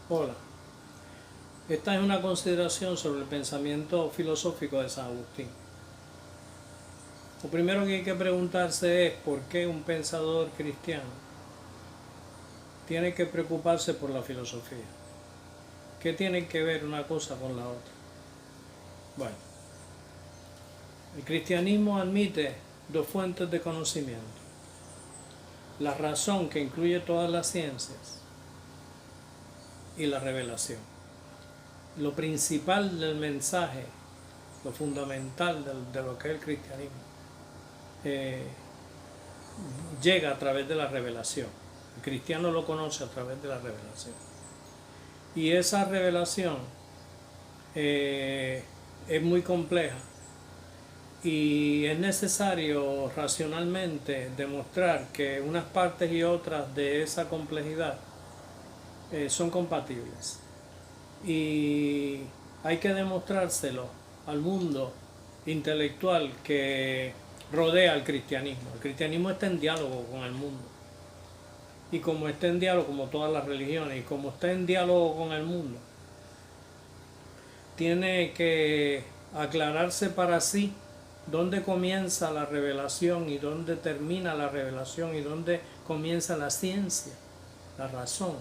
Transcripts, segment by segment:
Hola, esta es una consideración sobre el pensamiento filosófico de San Agustín. Lo primero que hay que preguntarse es por qué un pensador cristiano tiene que preocuparse por la filosofía. ¿Qué tiene que ver una cosa con la otra? Bueno, el cristianismo admite dos fuentes de conocimiento: la razón, que incluye todas las ciencias, y la revelación. Lo principal del mensaje, lo fundamental de lo que es el cristianismo, llega a través de la revelación. El cristiano lo conoce a través de la revelación. Y esa revelación es muy compleja y es necesario racionalmente demostrar que unas partes y otras de esa complejidad son compatibles. Y hay que demostrárselo al mundo intelectual que rodea al cristianismo. El cristianismo está en diálogo con el mundo. Y como está en diálogo, como todas las religiones, y como está en diálogo con el mundo, tiene que aclararse para sí dónde comienza la revelación y dónde termina la revelación y dónde comienza la ciencia, la razón,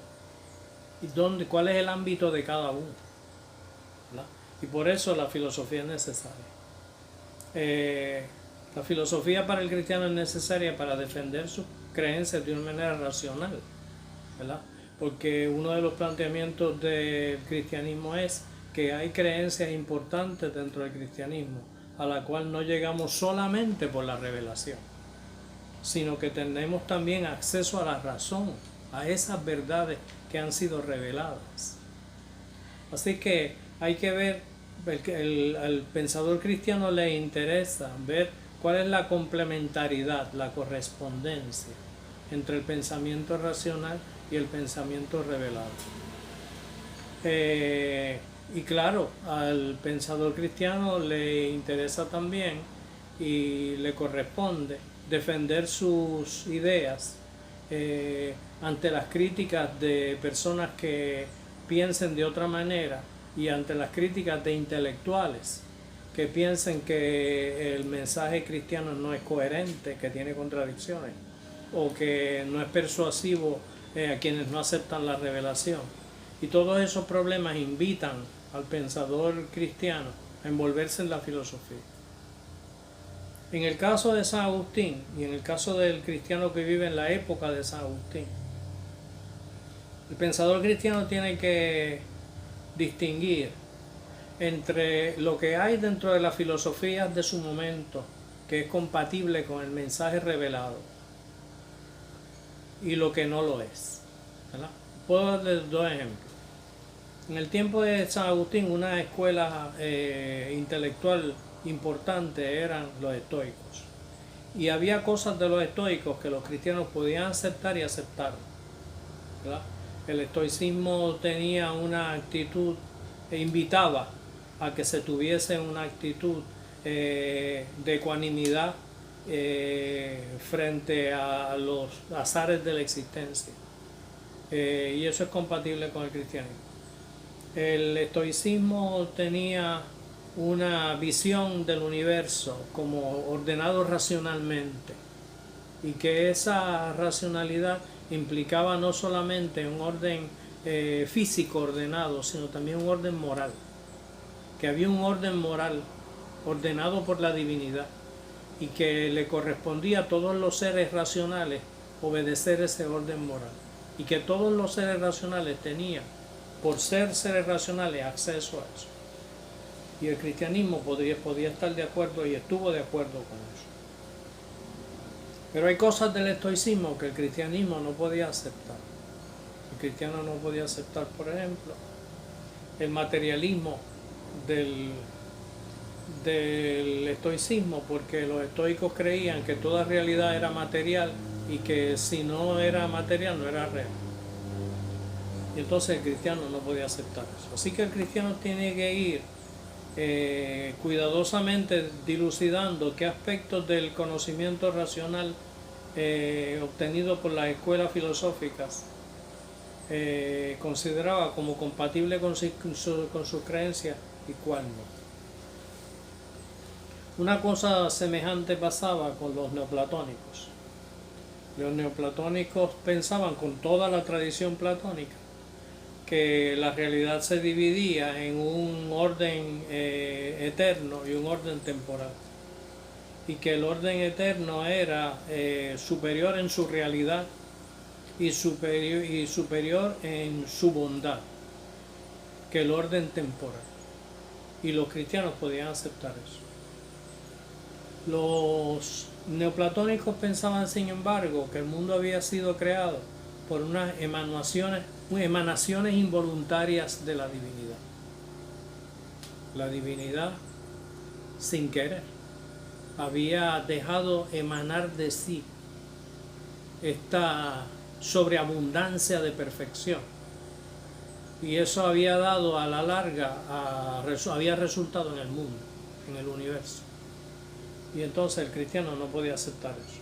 y cuál es el ámbito de cada uno, ¿verdad? Y por eso la filosofía es necesaria. La filosofía para el cristiano es necesaria para defender sus creencias de una manera racional, ¿verdad? Porque uno de los planteamientos del cristianismo es que hay creencias importantes dentro del cristianismo a la cual no llegamos solamente por la revelación, sino que tenemos también acceso a la razón, a esas verdades que han sido reveladas. Así que hay que ver, al pensador cristiano le interesa ver cuál es la complementariedad, la correspondencia entre el pensamiento racional y el pensamiento revelado. Y claro, al pensador cristiano le interesa también y le corresponde defender sus ideas ante las críticas de personas que piensen de otra manera y ante las críticas de intelectuales que piensen que el mensaje cristiano no es coherente, que tiene contradicciones o que no es persuasivo a quienes no aceptan la revelación. Y todos esos problemas invitan al pensador cristiano a envolverse en la filosofía. En el caso de San Agustín y en el caso del cristiano que vive en la época de San Agustín, el pensador cristiano tiene que distinguir entre lo que hay dentro de las filosofías de su momento, que es compatible con el mensaje revelado, y lo que no lo es, ¿verdad? Puedo darles dos ejemplos. En el tiempo de San Agustín, una escuela intelectual importante eran los estoicos. Y había cosas de los estoicos que los cristianos podían aceptar y aceptar, ¿verdad? El estoicismo tenía una actitud e invitaba a que se tuviese una actitud de ecuanimidad frente a los azares de la existencia. Y eso es compatible con el cristianismo. El estoicismo tenía una visión del universo como ordenado racionalmente, y que esa racionalidad implicaba no solamente un orden físico ordenado, sino también un orden moral, que había un orden moral ordenado por la divinidad y que le correspondía a todos los seres racionales obedecer ese orden moral, y que todos los seres racionales tenían, por ser seres racionales, acceso a eso. Y el cristianismo podía estar de acuerdo y estuvo de acuerdo con eso. Pero hay cosas del estoicismo que el cristianismo no podía aceptar. El cristiano no podía aceptar, por ejemplo, el materialismo del estoicismo, porque los estoicos creían que toda realidad era material y que si no era material no era real. Y entonces el cristiano no podía aceptar eso. Así que el cristiano tiene que ir cuidadosamente dilucidando qué aspectos del conocimiento racional obtenido por las escuelas filosóficas consideraba como compatible con sus creencias y cuál no. Una cosa semejante pasaba con los neoplatónicos. Los neoplatónicos pensaban, con toda la tradición platónica, que la realidad se dividía en un orden eterno y un orden temporal, y que el orden eterno era superior en su realidad y superior en su bondad que el orden temporal, y los cristianos podían aceptar eso. Los neoplatónicos pensaban, sin embargo, que el mundo había sido creado por unas emanaciones involuntarias de la divinidad. La divinidad, sin querer, había dejado emanar de sí esta sobreabundancia de perfección, y eso había dado a la larga, había resultado en el mundo, en el universo. Y entonces el cristiano no podía aceptar eso.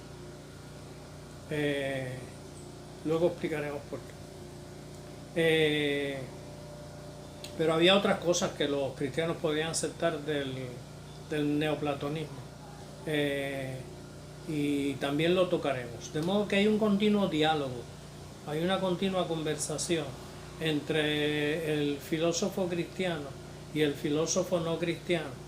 Luego explicaremos por qué. Pero había otras cosas que los cristianos podían aceptar del neoplatonismo. Y también lo tocaremos. De modo que hay un continuo diálogo, hay una continua conversación entre el filósofo cristiano y el filósofo no cristiano.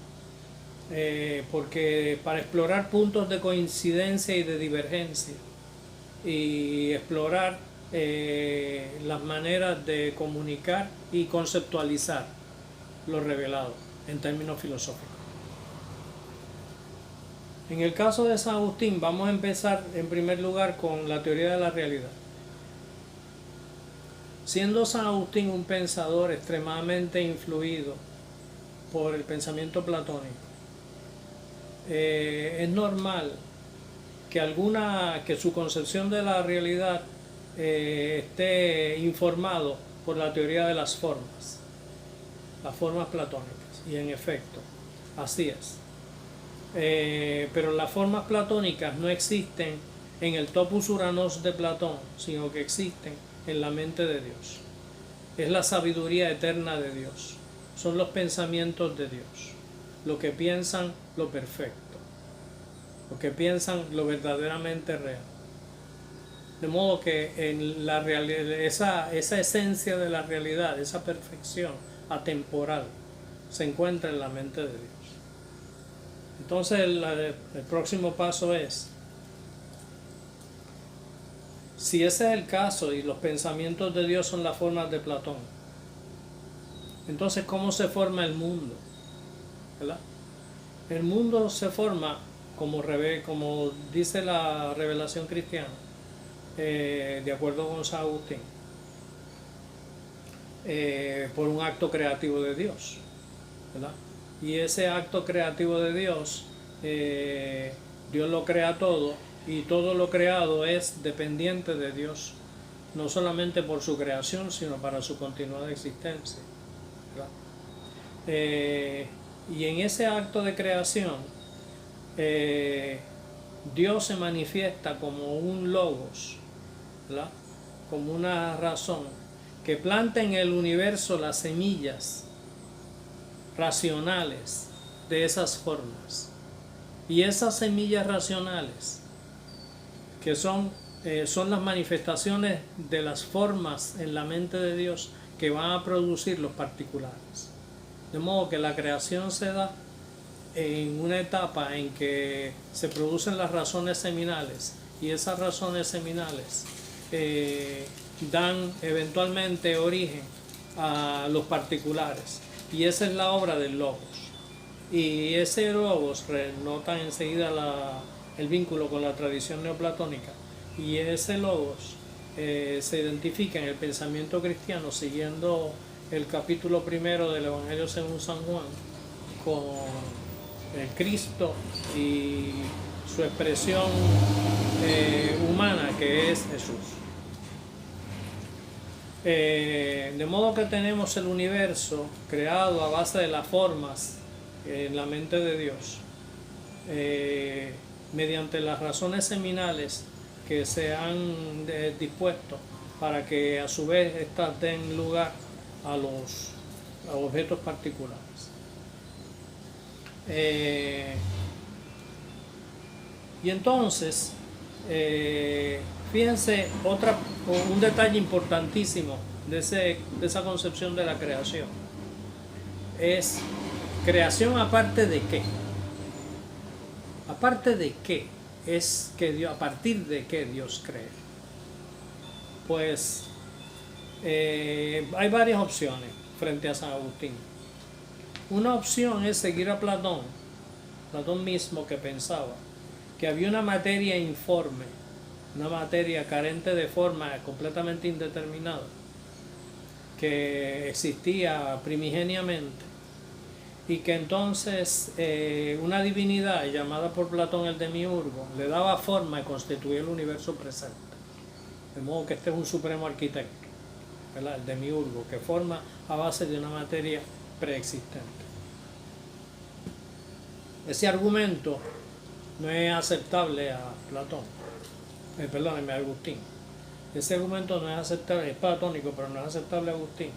Porque para explorar puntos de coincidencia y de divergencia, y explorar las maneras de comunicar y conceptualizar lo revelado en términos filosóficos. En el caso de San Agustín, vamos a empezar en primer lugar con la teoría de la realidad. Siendo San Agustín un pensador extremadamente influido por el pensamiento platónico, es normal que su concepción de la realidad esté informado por la teoría de las formas platónicas, y en efecto, así es. Pero las formas platónicas no existen en el topos uranos de Platón, sino que existen en la mente de Dios. Es la sabiduría eterna de Dios, son los pensamientos de Dios, lo que piensan lo perfecto, lo que piensan lo verdaderamente real. De modo que en la realidad, esa esencia de la realidad, esa perfección atemporal, se encuentra en la mente de Dios. Entonces el próximo paso es, si ese es el caso y los pensamientos de Dios son las formas de Platón, entonces ¿cómo se forma el mundo? ¿Verdad? El mundo se forma, como dice la revelación cristiana, de acuerdo con San Agustín, por un acto creativo de Dios, ¿verdad? Y ese acto creativo de Dios, Dios lo crea todo, y todo lo creado es dependiente de Dios, no solamente por su creación, sino para su continuada existencia, ¿verdad? Y en ese acto de creación, Dios se manifiesta como un logos, ¿verdad? Como una razón que planta en el universo las semillas racionales de esas formas. Y esas semillas racionales, que son las manifestaciones de las formas en la mente de Dios que van a producir los particulares. De modo que la creación se da en una etapa en que se producen las razones seminales, y esas razones seminales dan eventualmente origen a los particulares, y esa es la obra del Logos. Y ese Logos nota enseguida el vínculo con la tradición neoplatónica, y ese Logos se identifica en el pensamiento cristiano, siguiendo el capítulo 1 del Evangelio según San Juan, con el Cristo y su expresión humana, que es Jesús. De modo que tenemos el universo creado a base de las formas en la mente de Dios, mediante las razones seminales que se han dispuesto para que a su vez éstas den lugar a los objetos particulares. Y entonces, fíjense un detalle importantísimo de esa concepción de la creación. Es creación aparte de qué. Aparte de qué es que Dios, a partir de qué Dios cree. Pues hay varias opciones frente a San Agustín. Una opción es seguir a Platón mismo, que pensaba que había una materia informe, una materia carente de forma, completamente indeterminada, que existía primigeniamente, y que entonces una divinidad llamada por Platón el demiurgo le daba forma y constituía el universo presente. De modo que este es un supremo arquitecto, ¿verdad? El demiurgo, que forma a base de una materia preexistente. Ese argumento no es aceptable a Platón, perdónenme, a Agustín. Ese argumento no es aceptable, es platónico, pero no es aceptable a Agustín,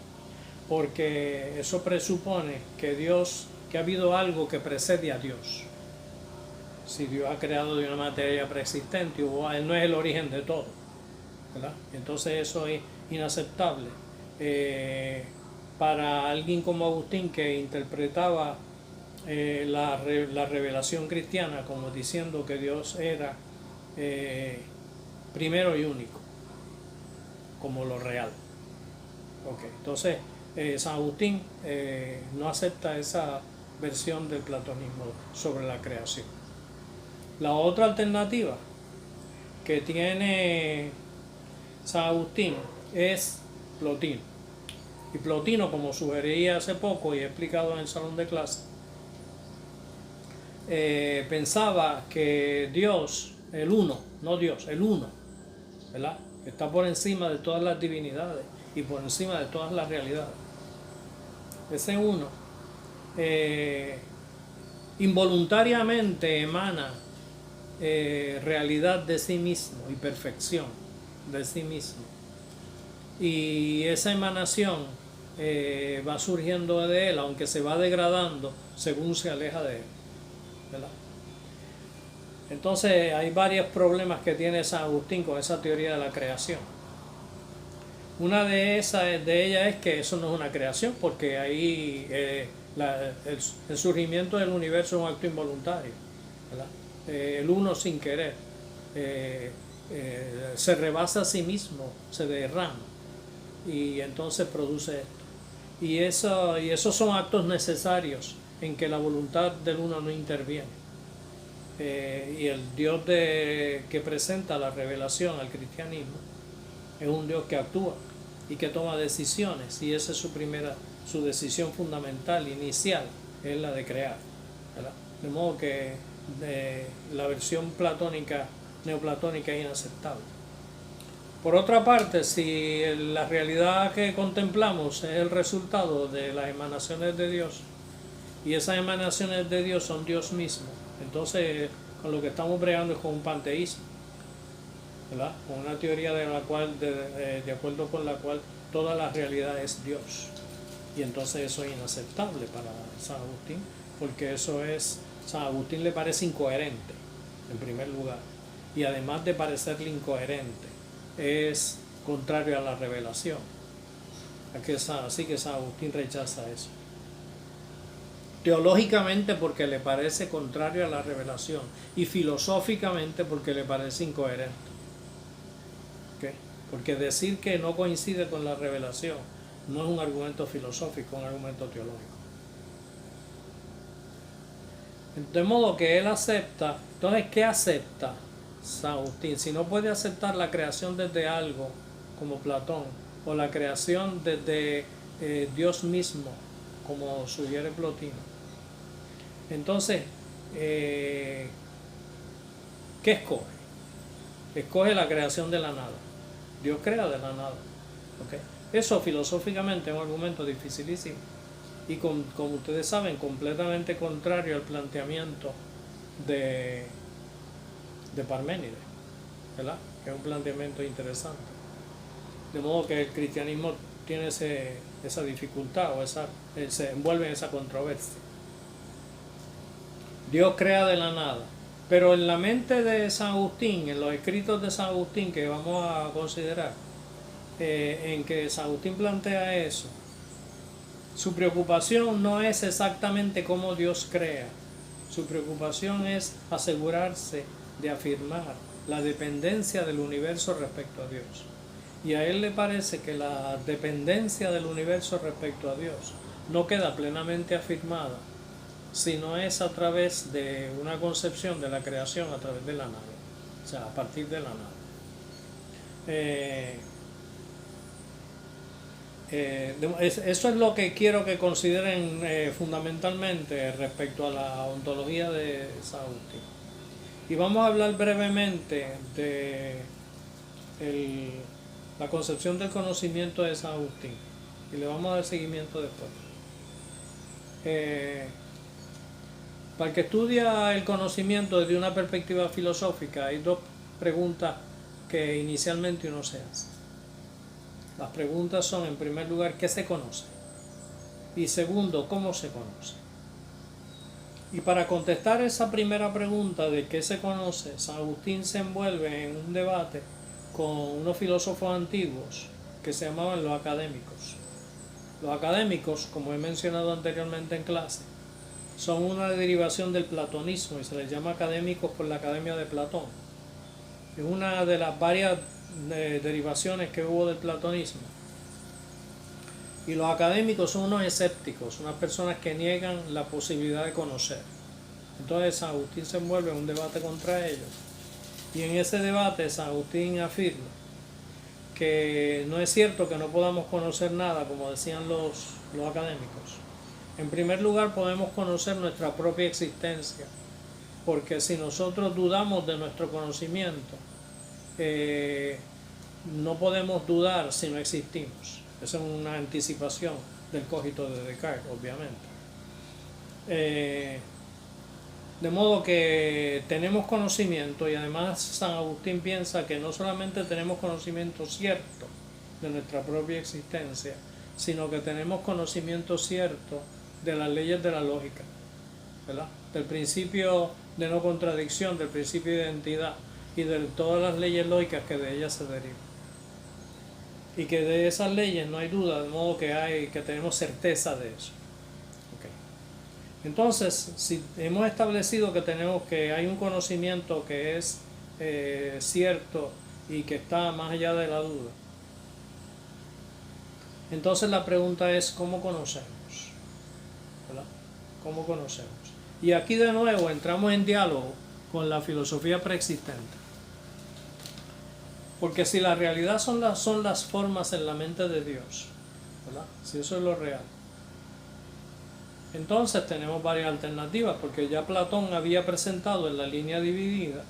porque eso presupone que ha habido algo que precede a Dios. Si Dios ha creado de una materia preexistente, Él no es el origen de todo, ¿verdad? Entonces eso es inaceptable para alguien como Agustín, que interpretaba la revelación cristiana como diciendo que Dios era primero y único, como lo real. Okay. Entonces San Agustín no acepta esa versión del platonismo sobre la creación. La otra alternativa que tiene San Agustín es Plotino. Y Plotino, como sugerí hace poco y he explicado en el salón de clase, pensaba que Dios, el uno, no Dios, el uno, ¿verdad?, está por encima de todas las divinidades y por encima de todas las realidades. Ese uno involuntariamente emana realidad de sí mismo y perfección de sí mismo, y esa emanación va surgiendo de él, aunque se va degradando según se aleja de él, ¿verdad? Entonces hay varios problemas que tiene San Agustín con esa teoría de la creación. Una de ellas es que eso no es una creación, porque ahí el surgimiento del universo es un acto involuntario, ¿verdad? El uno sin querer se rebasa a sí mismo, se derrama y entonces produce esto. Y esos son actos necesarios en que la voluntad del uno no interviene. Y el Dios que presenta la revelación al cristianismo es un Dios que actúa y que toma decisiones, y esa es su decisión fundamental, inicial, es la de crear, ¿verdad? De modo que la versión neoplatónica es inaceptable. Por otra parte, si la realidad que contemplamos es el resultado de las emanaciones de Dios, y esas emanaciones de Dios son Dios mismo, entonces con lo que estamos bregando es con un panteísmo, ¿verdad?, con una teoría de acuerdo con la cual toda la realidad es Dios. Y entonces eso es inaceptable para San Agustín, porque San Agustín le parece incoherente, en primer lugar, y además de parecerle incoherente, es contrario a la revelación. Así que San Agustín rechaza eso. Teológicamente, porque le parece contrario a la revelación, y filosóficamente porque le parece incoherente. ¿Okay? Porque decir que no coincide con la revelación no es un argumento filosófico, es un argumento teológico. De modo que él acepta. Entonces, ¿qué acepta San Agustín? Si no puede aceptar la creación desde algo como Platón, o la creación desde Dios mismo, como sugiere Plotino, entonces ¿qué escoge? Escoge la creación de la nada. Dios crea de la nada, ¿okay? Eso filosóficamente es un argumento dificilísimo y, como ustedes saben, completamente contrario al planteamiento de Parménides, ¿verdad?, que es un planteamiento interesante. De modo que el cristianismo tiene esa dificultad o se envuelve en esa controversia. Dios crea de la nada. Pero en la mente de San Agustín, en los escritos de San Agustín que vamos a considerar, en que San Agustín plantea eso, su preocupación no es exactamente cómo Dios crea. Su preocupación es asegurarse de afirmar la dependencia del universo respecto a Dios. Y a él le parece que la dependencia del universo respecto a Dios no queda plenamente afirmada, sino es a través de una concepción de la creación a través de la nada, o sea, a partir de la nada. Eso es lo que quiero que consideren fundamentalmente respecto a la ontología de San Agustín. Y vamos a hablar brevemente de la concepción del conocimiento de San Agustín y le vamos a dar seguimiento después. Para el que estudia el conocimiento desde una perspectiva filosófica hay dos preguntas que inicialmente uno se hace. Las preguntas son, en primer lugar, ¿qué se conoce? Y segundo, ¿cómo se conoce? Y para contestar esa primera pregunta de qué se conoce, San Agustín se envuelve en un debate con unos filósofos antiguos que se llamaban los académicos. Los académicos, como he mencionado anteriormente en clase, son una derivación del platonismo y se les llama académicos por la Academia de Platón. Es una de las varias derivaciones que hubo del platonismo. Y los académicos son unos escépticos, unas personas que niegan la posibilidad de conocer. Entonces San Agustín se envuelve en un debate contra ellos. Y en ese debate San Agustín afirma que no es cierto que no podamos conocer nada, como decían los académicos. En primer lugar, podemos conocer nuestra propia existencia, porque si nosotros dudamos de nuestro conocimiento, no podemos dudar si no existimos. Esa es una anticipación del cogito de Descartes, obviamente. De modo que tenemos conocimiento, y además San Agustín piensa que no solamente tenemos conocimiento cierto de nuestra propia existencia, sino que tenemos conocimiento cierto de las leyes de la lógica, ¿verdad? Del principio de no contradicción, del principio de identidad y de todas las leyes lógicas que de ellas se derivan. Y que de esas leyes no hay duda, de modo que tenemos certeza de eso. Okay. Entonces, si hemos establecido que hay un conocimiento que es cierto y que está más allá de la duda, entonces la pregunta es ¿cómo conocemos? ¿Verdad? ¿Cómo conocemos? Y aquí de nuevo entramos en diálogo con la filosofía preexistente. Porque si la realidad son las formas en la mente de Dios, ¿verdad? Si eso es lo real, entonces tenemos varias alternativas, porque ya Platón había presentado en la línea dividida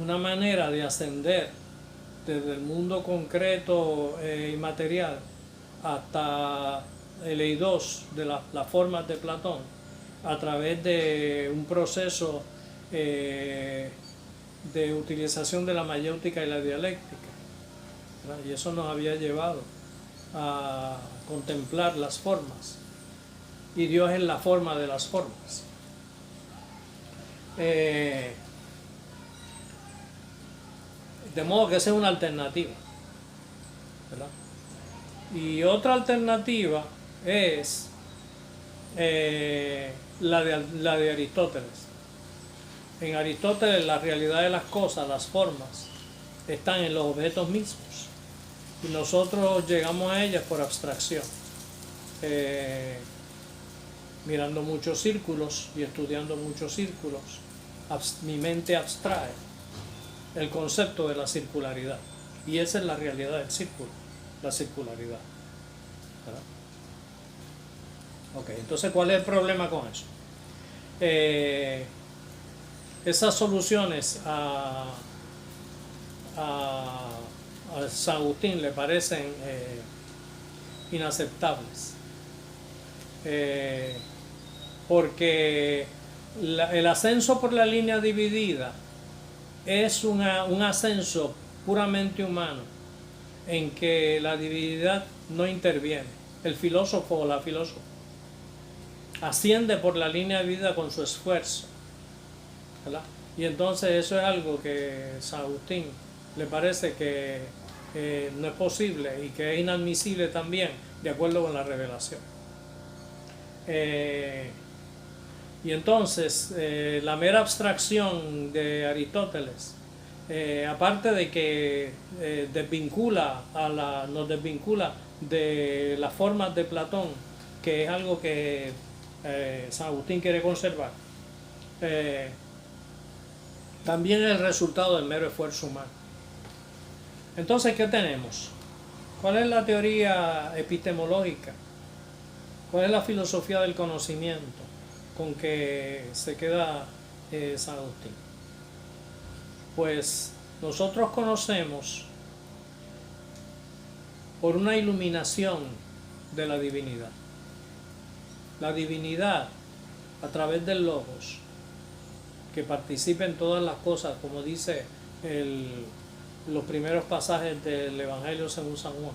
una manera de ascender desde el mundo concreto y material hasta el eidos de las formas de Platón a través de un proceso de utilización de la mayéutica y la dialéctica, ¿verdad? Y eso nos había llevado a contemplar las formas, y Dios es la forma de las formas. De modo que esa es una alternativa, ¿verdad? Y otra alternativa es la de Aristóteles. En Aristóteles la realidad de las cosas, las formas, están en los objetos mismos y nosotros llegamos a ellas por abstracción, mirando muchos círculos y estudiando muchos círculos. Mi mente abstrae el concepto de la circularidad y esa es la realidad del círculo, la circularidad, ¿verdad? Ok, entonces ¿cuál es el problema con eso? Esas soluciones a San Agustín le parecen inaceptables, porque el ascenso por la línea dividida es un ascenso puramente humano, en que la divinidad no interviene. El filósofo o la filósofa asciende por la línea de vida con su esfuerzo, ¿verdad? Y entonces eso es algo que San Agustín le parece que no es posible y que es inadmisible también de acuerdo con la revelación. Y entonces la mera abstracción de Aristóteles, aparte de que nos desvincula de las formas de Platón, que es algo que San Agustín quiere conservar, también es el resultado del mero esfuerzo humano. Entonces, ¿qué tenemos? ¿Cuál es la teoría epistemológica? ¿Cuál es la filosofía del conocimiento con que se queda San Agustín? Pues nosotros conocemos por una iluminación de la divinidad. La divinidad, a través del Logos, que participa en todas las cosas, como dice los primeros pasajes del Evangelio según San Juan.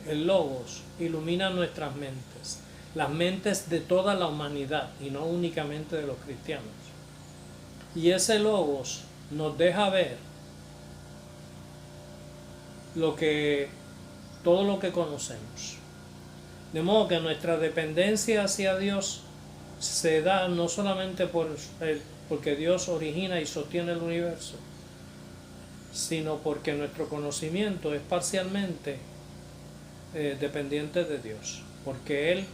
El Logos ilumina nuestras mentes, las mentes de toda la humanidad y no únicamente de los cristianos. Y ese Logos nos deja ver todo lo que conocemos. De modo que nuestra dependencia hacia Dios se da no solamente porque Dios origina y sostiene el universo, sino porque nuestro conocimiento es parcialmente dependiente de Dios, porque Él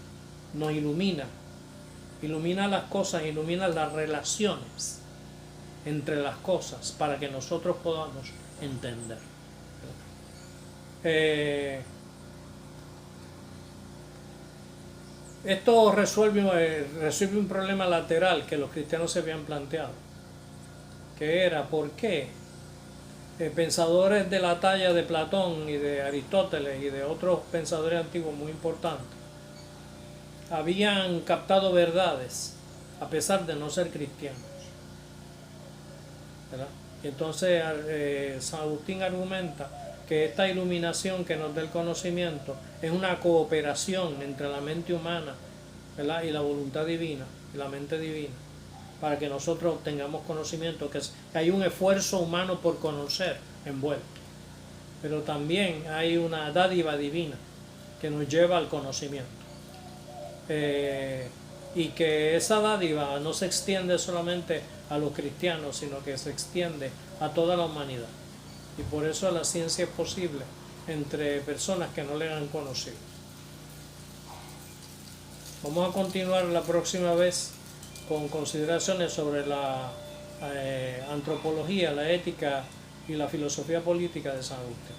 nos ilumina las cosas, ilumina las relaciones entre las cosas para que nosotros podamos entender. Esto resuelve un problema lateral que los cristianos se habían planteado, que era por qué pensadores de la talla de Platón y de Aristóteles y de otros pensadores antiguos muy importantes habían captado verdades a pesar de no ser cristianos, ¿verdad? Y entonces San Agustín argumenta que esta iluminación que nos da el conocimiento es una cooperación entre la mente humana, ¿verdad?, y la voluntad divina, y la mente divina, para que nosotros tengamos conocimiento, que hay un esfuerzo humano por conocer envuelto, pero también hay una dádiva divina que nos lleva al conocimiento, y que esa dádiva no se extiende solamente a los cristianos, sino que se extiende a toda la humanidad, y por eso la ciencia es posible entre personas que no le han conocido. Vamos a continuar la próxima vez con consideraciones sobre la antropología, la ética y la filosofía política de San Agustín.